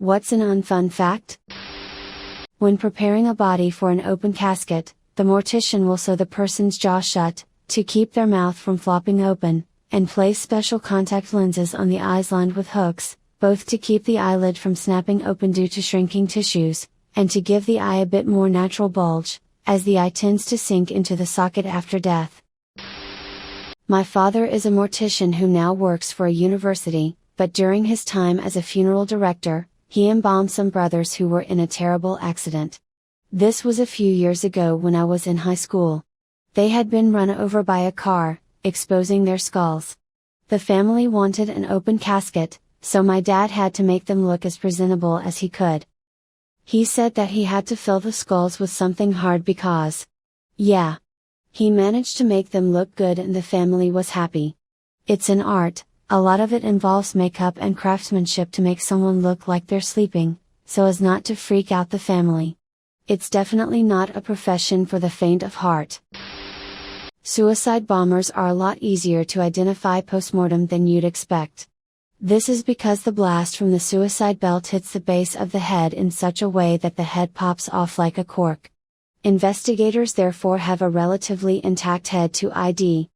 What's an unfun fact? When preparing a body for an open casket, the mortician will sew the person's jaw shut, to keep their mouth from flopping open, and place special contact lenses on the eyes lined with hooks, both to keep the eyelid from snapping open due to shrinking tissues, and to give the eye a bit more natural bulge, as the eye tends to sink into the socket after death. My father is a mortician who now works for a university, but during his time as a funeral director, he embalmed some brothers who were in a terrible accident. This was a few years ago when I was in high school. They had been run over by a car, exposing their skulls. The family wanted an open casket, so my dad had to make them look as presentable as he could. He said that he had to fill the skulls with something hard because, yeah, he managed to make them look good and the family was happy. It's an art, a lot of it involves makeup and craftsmanship to make someone look like they're sleeping, so as not to freak out the family. It's definitely not a profession for the faint of heart. Suicide bombers are a lot easier to identify postmortem than you'd expect. This is because the blast from the suicide belt hits the base of the head in such a way that the head pops off like a cork. Investigators therefore have a relatively intact head to ID.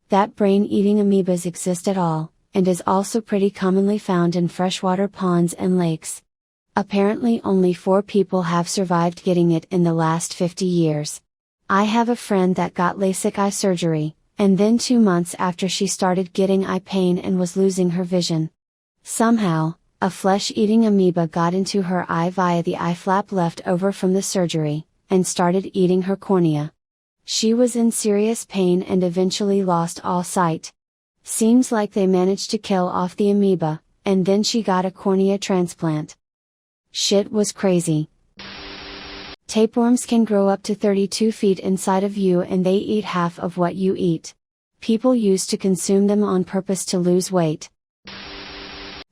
That brain-eating amoebas exist at all, and is also pretty commonly found in freshwater ponds and lakes. Apparently only 4 people have survived getting it in the last 50 years. I have a friend that got LASIK eye surgery, and then 2 months after she started getting eye pain and was losing her vision. Somehow, a flesh-eating amoeba got into her eye via the eye flap left over from the surgery, and started eating her cornea. She was in serious pain and eventually lost all sight. Seems like they managed to kill off the amoeba, and then she got a cornea transplant. Shit was crazy. Tapeworms can grow up to 32 feet inside of you and they eat half of what you eat. People used to consume them on purpose to lose weight.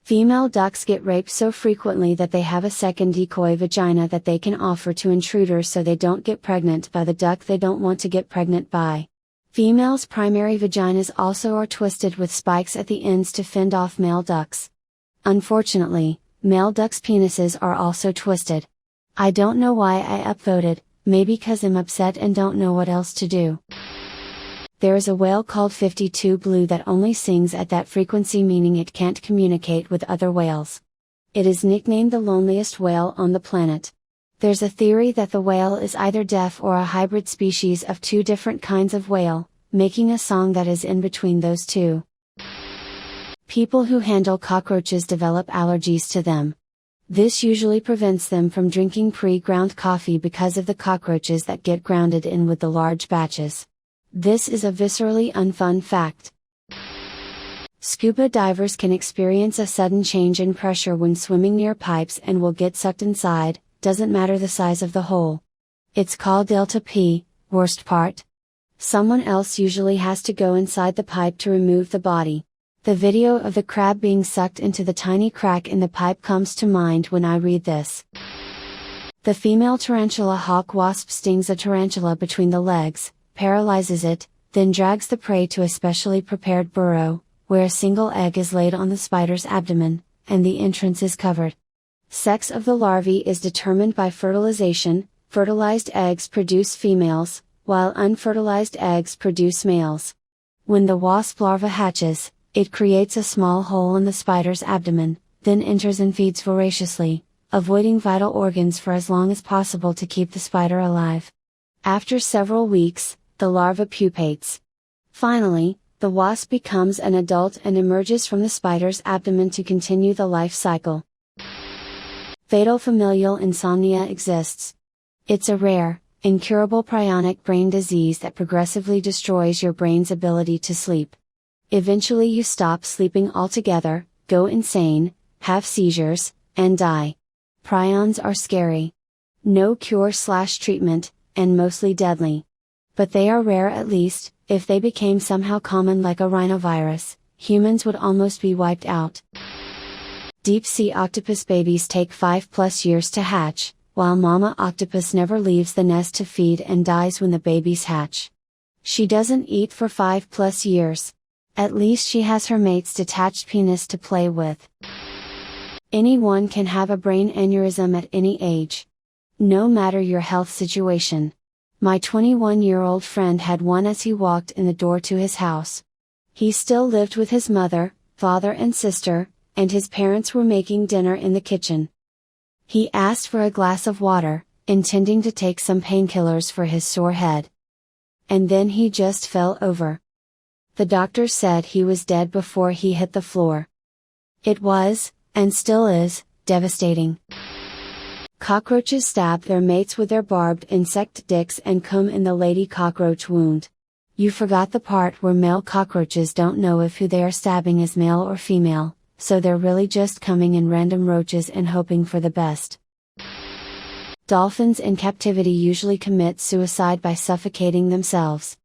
Female ducks get raped so frequently that they have a second decoy vagina that they can offer to intruders so they don't get pregnant by the duck they don't want to get pregnant by. Females' primary vaginas also are twisted with spikes at the ends to fend off male ducks. Unfortunately, male ducks' penises are also twisted. I don't know why I upvoted, maybe cause I'm upset and don't know what else to do. There is a whale called 52 Blue that only sings at that frequency, meaning it can't communicate with other whales. It is nicknamed the loneliest whale on the planet. There's a theory that the whale is either deaf or a hybrid species of 2 different kinds of whale, making a song that is in between those two. People who handle cockroaches develop allergies to them. This usually prevents them from drinking pre-ground coffee because of the cockroaches that get grounded in with the large batches. This is a viscerally unfun fact. Scuba divers can experience a sudden change in pressure when swimming near pipes and will get sucked inside, doesn't matter the size of the hole. It's called delta P, worst part. Someone else usually has to go inside the pipe to remove the body. The video of the crab being sucked into the tiny crack in the pipe comes to mind when I read this. The female tarantula hawk wasp stings a tarantula between the legs, paralyzes it, then drags the prey to a specially prepared burrow, where a single egg is laid on the spider's abdomen, and the entrance is covered. Sex of the larvae is determined by fertilization. Fertilized eggs produce females, while unfertilized eggs produce males. When the wasp larva hatches, it creates a small hole in the spider's abdomen, then enters and feeds voraciously, avoiding vital organs for as long as possible to keep the spider alive. After several weeks, the larva pupates. Finally, the wasp becomes an adult and emerges from the spider's abdomen to continue the life cycle. Fatal familial insomnia exists. It's a rare, incurable prionic brain disease that progressively destroys your brain's ability to sleep. Eventually you stop sleeping altogether, go insane, have seizures, and die. Prions are scary. No cure/treatment, and mostly deadly. But they are rare. At least, if they became somehow common like a rhinovirus, humans would almost be wiped out. Deep sea octopus babies take 5+ years to hatch, while mama octopus never leaves the nest to feed and dies when the babies hatch. She doesn't eat for 5+ years. At least she has her mate's detached penis to play with. Anyone can have a brain aneurysm at any age. No matter your health situation. My 21-year-old friend had one as he walked in the door to his house. He still lived with his mother, father and sister, and his parents were making dinner in the kitchen. He asked for a glass of water, intending to take some painkillers for his sore head. And then he just fell over. The doctor said he was dead before he hit the floor. It was, and still is, devastating. Cockroaches stab their mates with their barbed insect dicks and come in the lady cockroach wound. You forgot the part where male cockroaches don't know if who they are stabbing is male or female, so they're really just coming in random roaches and hoping for the best. Dolphins in captivity usually commit suicide by suffocating themselves.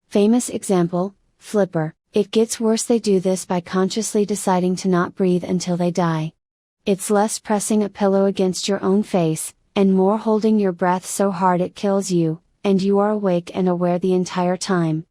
Famous example, Flipper. It gets worse, they do this by consciously deciding to not breathe until they die. It's less pressing a pillow against your own face, and more holding your breath so hard it kills you, and you are awake and aware the entire time.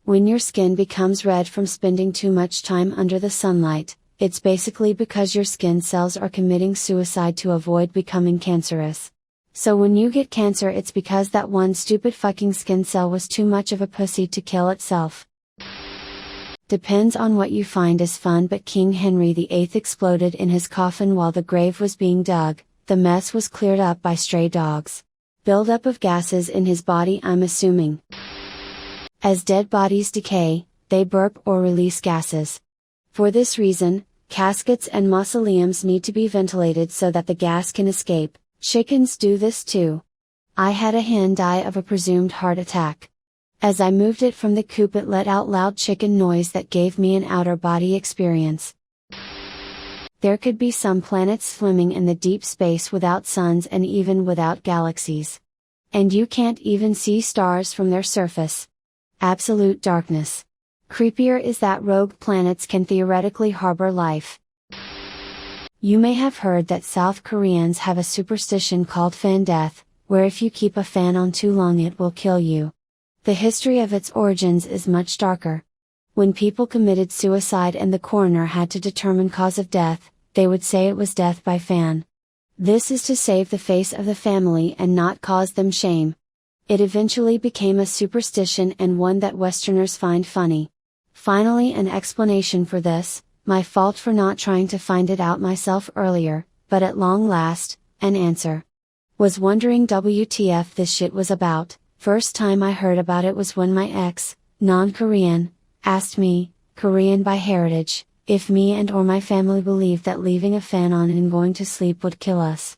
When your skin becomes red from spending too much time under the sunlight, it's basically because your skin cells are committing suicide to avoid becoming cancerous. So when you get cancer, it's because that one stupid fucking skin cell was too much of a pussy to kill itself. Depends on what you find is fun, but King Henry VIII exploded in his coffin while the grave was being dug. The mess was cleared up by stray dogs. Buildup of gases in his body, I'm assuming. As dead bodies decay, they burp or release gases. For this reason, caskets and mausoleums need to be ventilated so that the gas can escape. Chickens do this too. I had a hen die of a presumed heart attack. As I moved it from the coop, it let out loud chicken noise that gave me an outer body experience. There could be some planets swimming in the deep space without suns and even without galaxies. And you can't even see stars from their surface. Absolute darkness. Creepier is that rogue planets can theoretically harbor life. You may have heard that South Koreans have a superstition called fan death, where if you keep a fan on too long it will kill you. The history of its origins is much darker. When people committed suicide and the coroner had to determine cause of death, they would say it was death by fan. This is to save the face of the family and not cause them shame. It eventually became a superstition and one that Westerners find funny. Finally, an explanation for this, my fault for not trying to find it out myself earlier, but at long last, an answer. Was wondering WTF this shit was about. First time I heard about it was when my ex, non-Korean, asked me, Korean by heritage, if me and or my family believed that leaving a fan on and going to sleep would kill us.